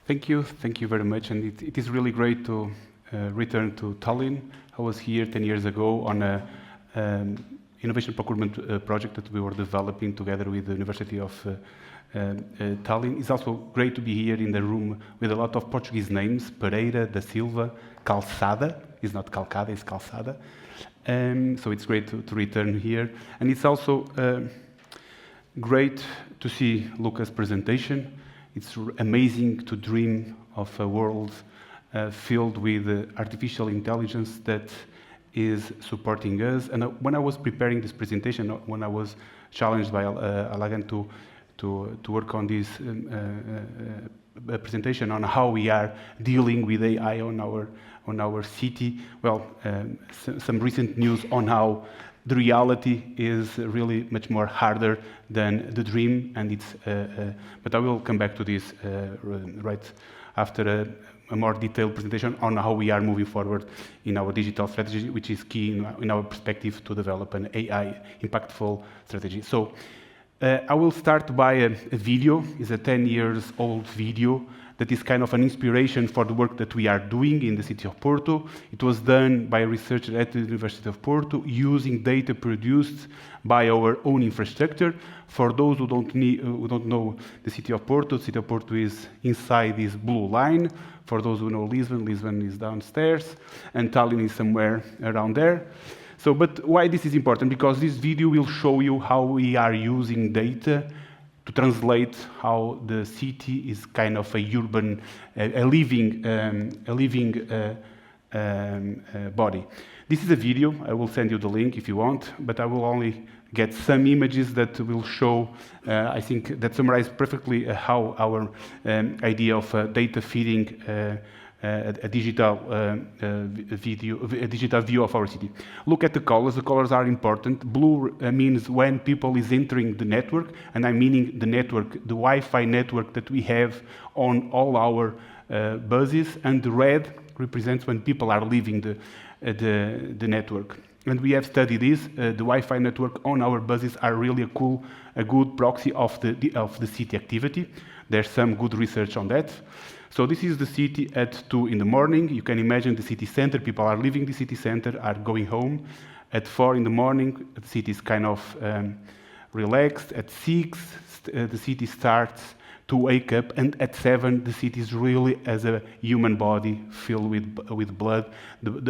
Thank you very much. And it is really great to return to Tallinn. I was here 10 years ago on a innovation procurement project that we were developing together with the University of Tallinn. It's also great to be here in the room with a lot of Portuguese names: Pereira, Da Silva, Calçada. It's not Calcada, it's Calçada. So it's great to return here. And it's also great to see Luca's presentation. It's amazing to dream of a world filled with artificial intelligence that is supporting us. And when I was preparing this presentation, when I was challenged by Alagan to work on this presentation on how we are dealing with AI on our city, well, some recent news on how the reality is really much more harder than the dream, and it's. But I will come back to this right after a more detailed presentation on how we are moving forward in our digital strategy, which is key in our perspective to develop an AI impactful strategy. So I will start by a video. It's a 10 years old video that is kind of an inspiration for the work that we are doing in the city of Porto. It was done by a researcher at the University of Porto using data produced by our own infrastructure. For those who don't know the city of Porto is inside this blue line. For those who know Lisbon is downstairs, and Tallinn is somewhere around there. So, but why this is important? Because this video will show you how we are using data to translate how the city is kind of a urban, a living body. This is a video. I will send you the link if you want, but I will only get some images that will show, I think, that summarize perfectly how our idea of data feeding a digital view of our city. Look at the colors. The colors are important. Blue means when people is entering the network, and I'm meaning the network, the Wi-Fi network that we have on all our buses, and the red represents when people are leaving the network. And we have studied this. The Wi-Fi network on our buses are really a good proxy of the city activity. There's some good research on that. So this is the city at 2 in the morning. You can imagine the city center. People are leaving the city center, are going home. At 4 in the morning, the city is kind of relaxed. At 6, the city starts to wake up, and at 7, the city is really as a human body filled with blood.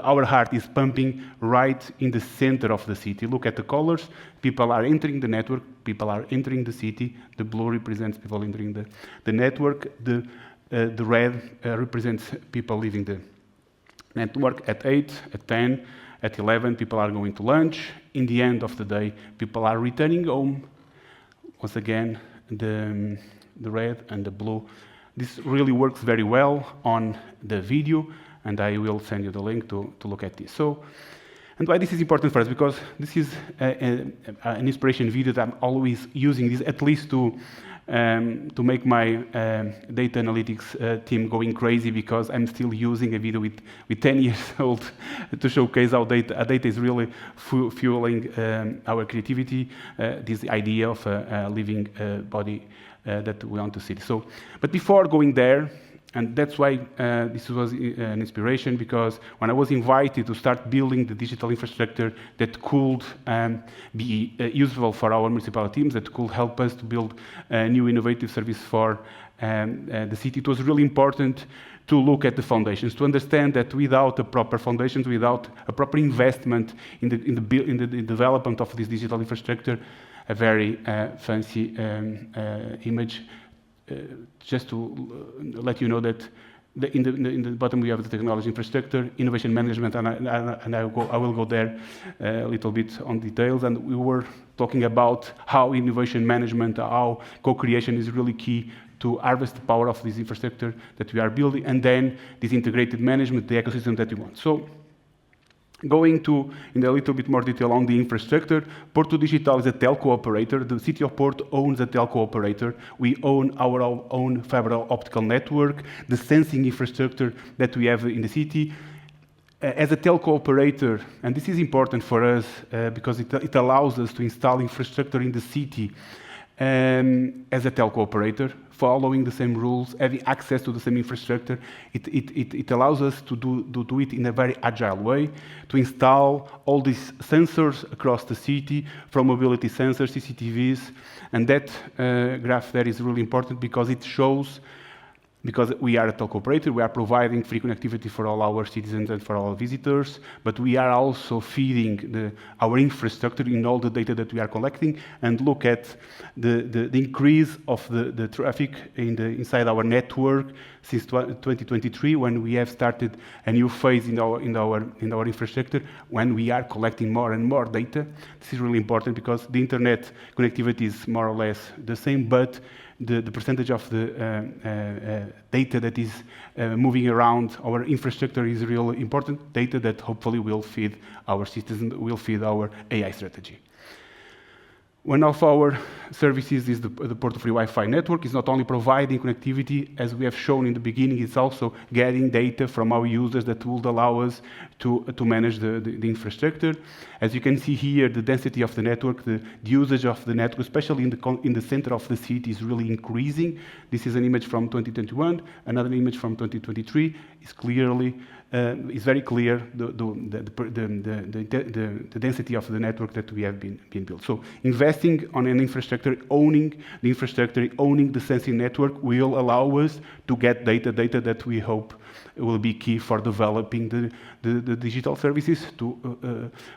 Our heart is pumping right in the center of the city. Look at the colors. People are entering the network. People are entering the city. The blue represents people entering the network. The red represents people leaving the network. At 8, at 10, at 11, people are going to lunch. In the end of the day, people are returning home. Once again, the red and the blue. This really works very well on the video, and I will send you the link to look at this. So, and why this is important for us? Because this is an inspiration video that I'm always using this, at least to make my data analytics team going crazy, because I'm still using a video with 10 years old to showcase how data is really fueling our creativity, this idea of a living body that we want to see. So, but before going there, and that's why this was an inspiration, because when I was invited to start building the digital infrastructure that could be useful for our municipal teams, that could help us to build a new innovative service for the city, it was really important to look at the foundations, to understand that without the proper foundations, without a proper investment in the development of this digital infrastructure, a very fancy image. Just to let you know that in the bottom we have the technology infrastructure, innovation management, and I will go there a little bit on details. And we were talking about how innovation management, how co-creation is really key to harvest the power of this infrastructure that we are building, and then this integrated management, the ecosystem that we want. So, going in a little bit more detail on the infrastructure, Porto Digital is a telco operator. The city of Porto owns a telco operator. We own our own fiber optical network, the sensing infrastructure that we have in the city. As a telco operator, and this is important for us because it allows us to install infrastructure in the city as a telco operator, following the same rules, having access to the same infrastructure. It allows us to do it in a very agile way, to install all these sensors across the city, from mobility sensors, CCTVs, and that graph there is really important because it shows, because we are a telco operator, we are providing free connectivity for all our citizens and for all visitors, but we are also feeding our infrastructure in all the data that we are collecting, and look at the increase of the traffic inside our network since 2023, when we have started a new phase in our infrastructure, when we are collecting more and more data. This is really important because the internet connectivity is more or less the same, but the percentage of the data that is moving around our infrastructure is really important, data that hopefully will feed our systems, will feed our AI strategy. One of our services is the Porto Free Wi-Fi network. It's not only providing connectivity, as we have shown in the beginning, it's also getting data from our users that will allow us to manage the infrastructure. As you can see here, the density of the network, the usage of the network, especially in the center of the city, is really increasing. This is an image from 2021, another image from 2023. It's very clear the density of the network that we have been built. So investing on an infrastructure, owning the infrastructure, owning the sensing network will allow us to get data that we hope will be key for developing the digital services,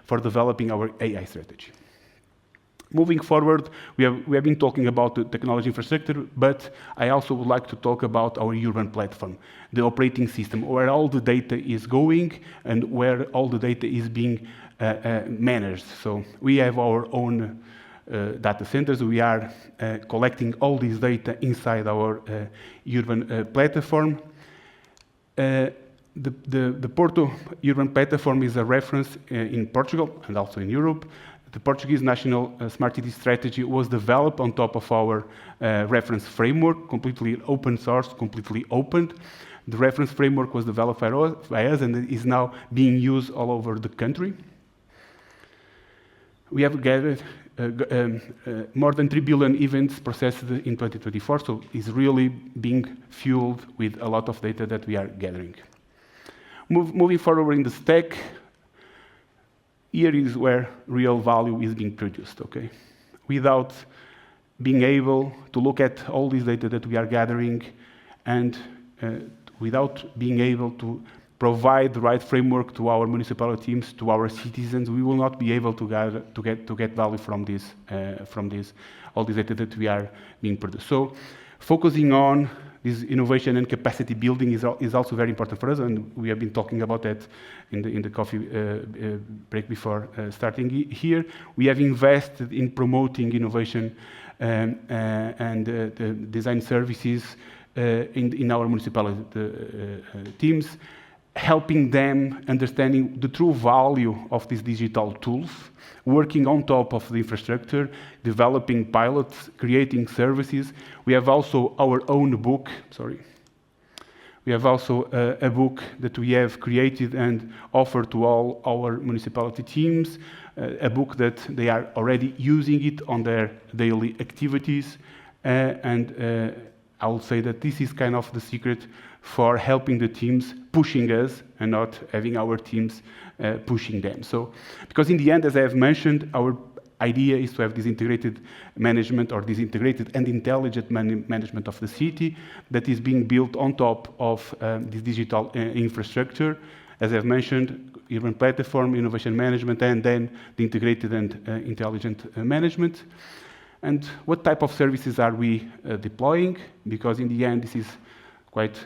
for developing our AI strategy. Moving forward, we have been talking about the technology infrastructure, but I also would like to talk about our urban platform, the operating system, where all the data is going and where all the data is being managed. So we have our own data centers. We are collecting all this data inside our urban platform. The Porto urban platform is a reference in Portugal and also in Europe. The Portuguese National Smart City Strategy was developed on top of our reference framework, completely open source, completely open. The reference framework was developed by us and is now being used all over the country. We have gathered more than 3 billion events processed in 2024, so it's really being fueled with a lot of data that we are gathering. Moving forward in the stack, here is where real value is being produced, okay? Without being able to look at all this data that we are gathering and without being able to provide the right framework to our municipality teams, to our citizens, we will not be able to get value from all this data that we are being produced. So focusing on this innovation and capacity building is also very important for us, and we have been talking about that in the coffee break before starting here. We have invested in promoting innovation and design services in our municipality teams, helping them understanding the true value of these digital tools, working on top of the infrastructure, developing pilots, creating services. We have also our own book, We have also a book that we have created and offered to all our municipality teams, a book that they are already using it on their daily activities. I will say that this is kind of the secret for helping the teams, pushing us, and not having our teams pushing them. So, because in the end, as I have mentioned, our idea is to have this integrated management or this integrated and intelligent management of the city that is being built on top of this digital infrastructure. As I've mentioned, urban platform, innovation management, and then the integrated and intelligent management. And what type of services are we deploying? Because in the end, this is quite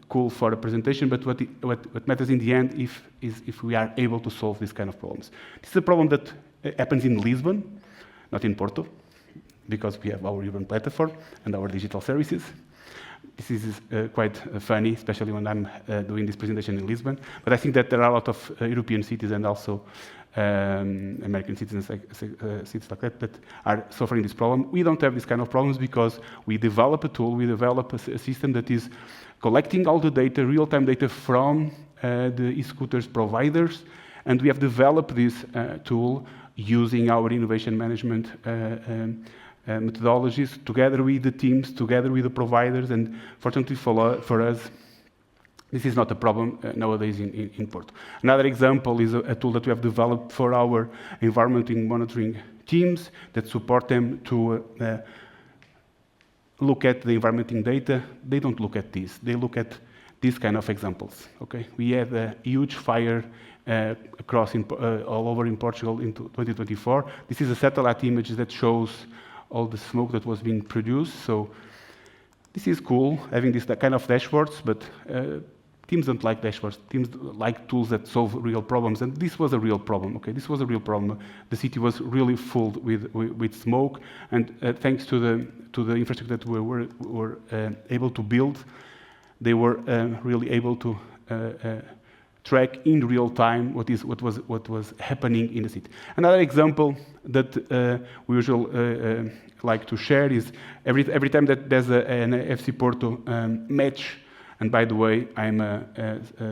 cool for a presentation, but what matters in the end is if we are able to solve this kind of problems. This is a problem that happens in Lisbon, not in Porto, because we have our urban platform and our digital services. This is quite funny, especially when I'm doing this presentation in Lisbon. But I think that there are a lot of European cities and also American citizens cities like that are suffering this problem. We don't have this kind of problems because we develop a tool, we develop a system that is collecting all the data, real-time data from the e-scooters providers, and we have developed this tool using our innovation management methodologies, together with the teams, together with the providers, and fortunately for us, this is not a problem nowadays in Porto. Another example is a tool that we have developed for our environment monitoring teams that support them to look at the environmental data. They don't look at this. They look at these kind of examples. Okay, we had a huge fire across all over in Portugal in 2024. This is a satellite image that shows all the smoke that was being produced. So this is cool, having this kind of dashboards, but teams don't like dashboards. Teams like tools that solve real problems, and this was a real problem. Okay, this was a real problem. The city was really full with smoke, and thanks to the infrastructure that we were able to build, they were really able to track in real time what was happening in the city. Another example that we usually like to share is every time that there's an FC Porto match. And by the way, I'm a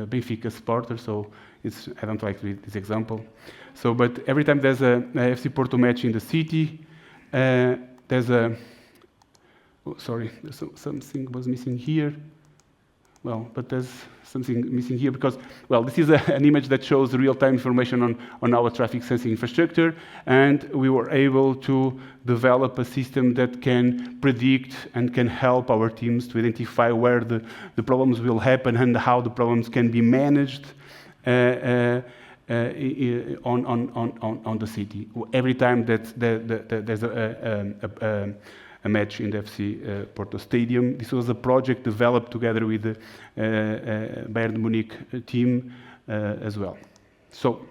Benfica supporter, so I don't like this example. So, but every time there's a FC Porto match in the city, there's a. Oh, sorry, something was missing here. Well, but there's something missing here because, well, this is an image that shows real-time information on our traffic sensing infrastructure, and we were able to develop a system that can predict and can help our teams to identify where the problems will happen and how the problems can be managed on the city. Every time that there's a match in the FC Porto Stadium. This was a project developed together with the Bayern Munich team as well. So,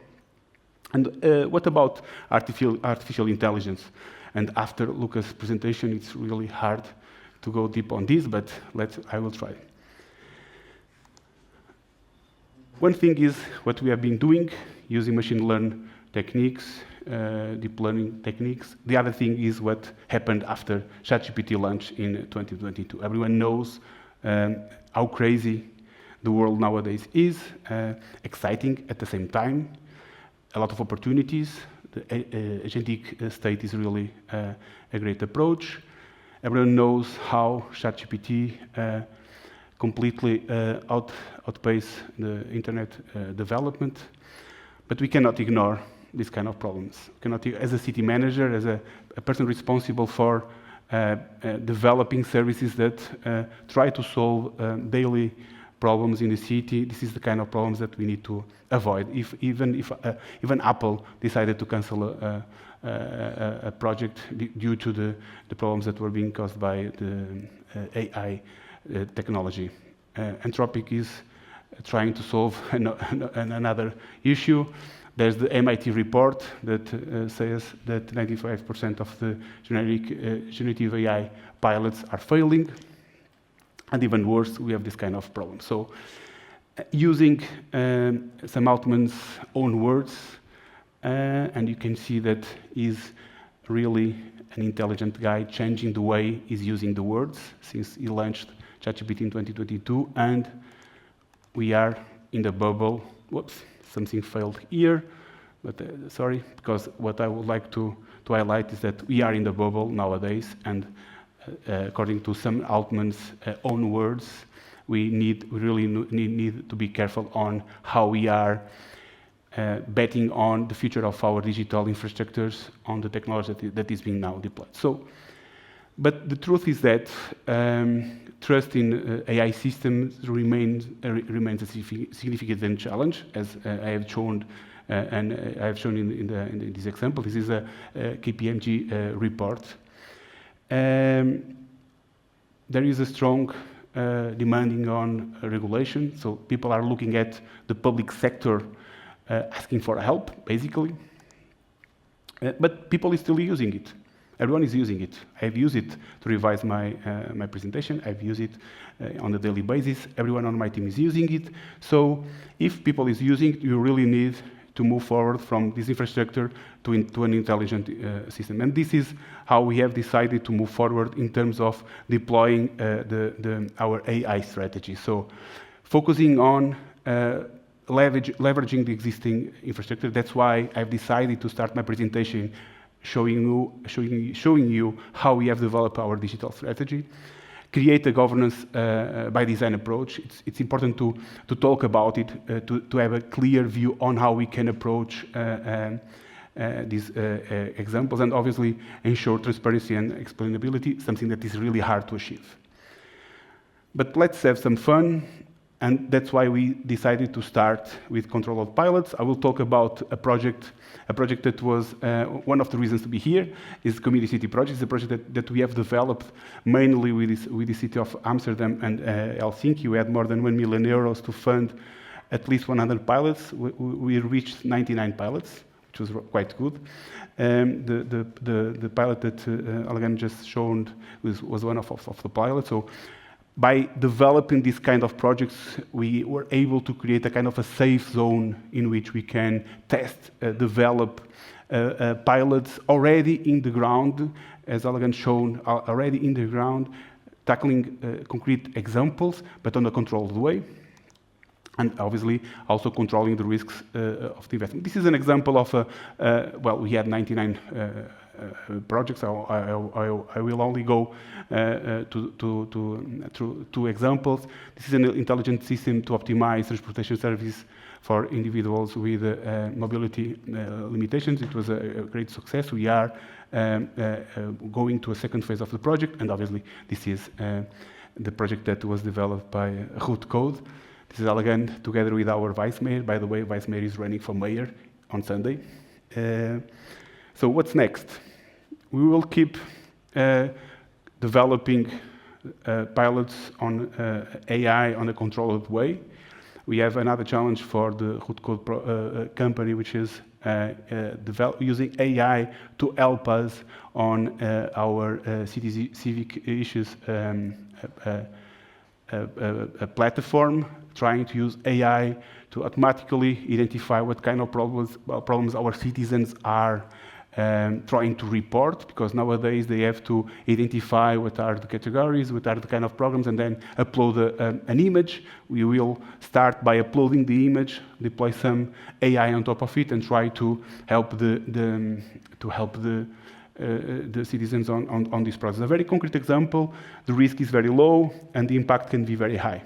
and what about artificial intelligence? And after Lucas' presentation, it's really hard to go deep on this, but I will try. One thing is what we have been doing, using machine learning techniques, deep learning techniques. The other thing is what happened after ChatGPT launch in 2022. Everyone knows how crazy the world nowadays is, exciting at the same time, a lot of opportunities. The agentic state is really a great approach. Everyone knows how ChatGPT completely outpace the internet development, but we cannot ignore these kind of problems. As a city manager, as a person responsible for developing services that try to solve daily problems in the city, this is the kind of problems that we need to avoid. Even Apple decided to cancel a project due to the problems that were being caused by the AI technology. Anthropic is trying to solve another issue. There's the MIT report that says that 95% of the generative AI pilots are failing. And even worse, we have this kind of problem. So using Sam Altman's own words, and you can see that he's really an intelligent guy, changing the way he's using the words since he launched ChatGPT in 2022, and we are in the bubble. Whoops. Something failed here, but sorry, because what I would like to highlight is that we are in the bubble nowadays, and according to Sam Altman's own words, we really need to be careful on how we are betting on the future of our digital infrastructures on the technology that is being now deployed. So, but the truth is that trust in AI systems remains a significant challenge, as I have shown, and I have shown in this example. This is a KPMG report. There is a strong demanding on regulation, so people are looking at the public sector asking for help, basically. But people are still using it. Everyone is using it. I've used it to revise my presentation. I've used it on a daily basis. Everyone on my team is using it. So if people is using it, you really need to move forward from this infrastructure to an intelligent system. And this is how we have decided to move forward in terms of deploying our AI strategy. So focusing on leveraging the existing infrastructure. That's why I've decided to start my presentation showing you how we have developed our digital strategy. Create a governance by design approach. It's important to talk about it, to have a clear view on how we can approach these examples, and obviously ensure transparency and explainability, something that is really hard to achieve. But let's have some fun, and that's why we decided to start with controlled pilots. I will talk about a project that was one of the reasons to be here, is Community City Project. It's a project that we have developed mainly with the city of Amsterdam and Helsinki. We had more than 1 million euros to fund at least 100 pilots. We reached 99 pilots, which was quite good. The pilot that Algan just showed was one of the pilots. So by developing these kind of projects, we were able to create a kind of a safe zone in which we can test, develop pilots already in the ground, as Algan shown, already in the ground, tackling concrete examples, but on a controlled way. And obviously also controlling the risks of the investment. This is an example of well, we had 99 projects. I will only go through 2 examples. This is an intelligent system to optimize transportation service for individuals with mobility limitations. It was a great success. We are going to a second phase of the project, and obviously this is the project that was developed by Rootcode. This is again together with our vice mayor. By the way, vice mayor is running for mayor on Sunday. So what's next? We will keep developing pilots on AI on a controlled way. We have another challenge for the Rootcode company, which is using AI to help us on our civic issues platform, trying to use AI to automatically identify what kind of problems our citizens are trying to report, because nowadays they have to identify what are the categories, what are the kind of programs, and then upload an image. We will start by uploading the image, deploy some AI on top of it, and try to help the citizens on this process. A very concrete example: the risk is very low and the impact can be very high.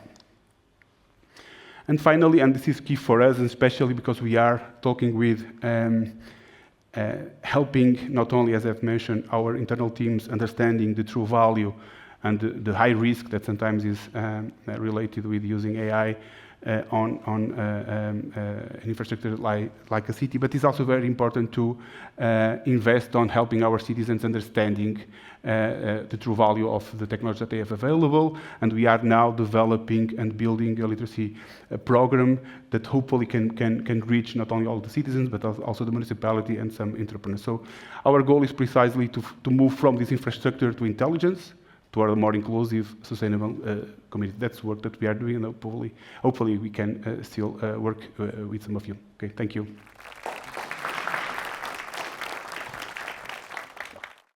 And finally, and this is key for us, and especially because we are talking with helping not only, as I've mentioned, our internal teams understanding the true value and the high risk that sometimes is related with using AI on an infrastructure like a city, but it's also very important to invest on helping our citizens understanding the true value of the technology that they have available. And we are now developing and building a literacy program that hopefully can reach not only all the citizens, but also the municipality and some entrepreneurs. So our goal is precisely to move from this infrastructure to intelligence, to a more inclusive, sustainable community. That's work that we are doing, and hopefully we can still work with some of you. Okay, thank you.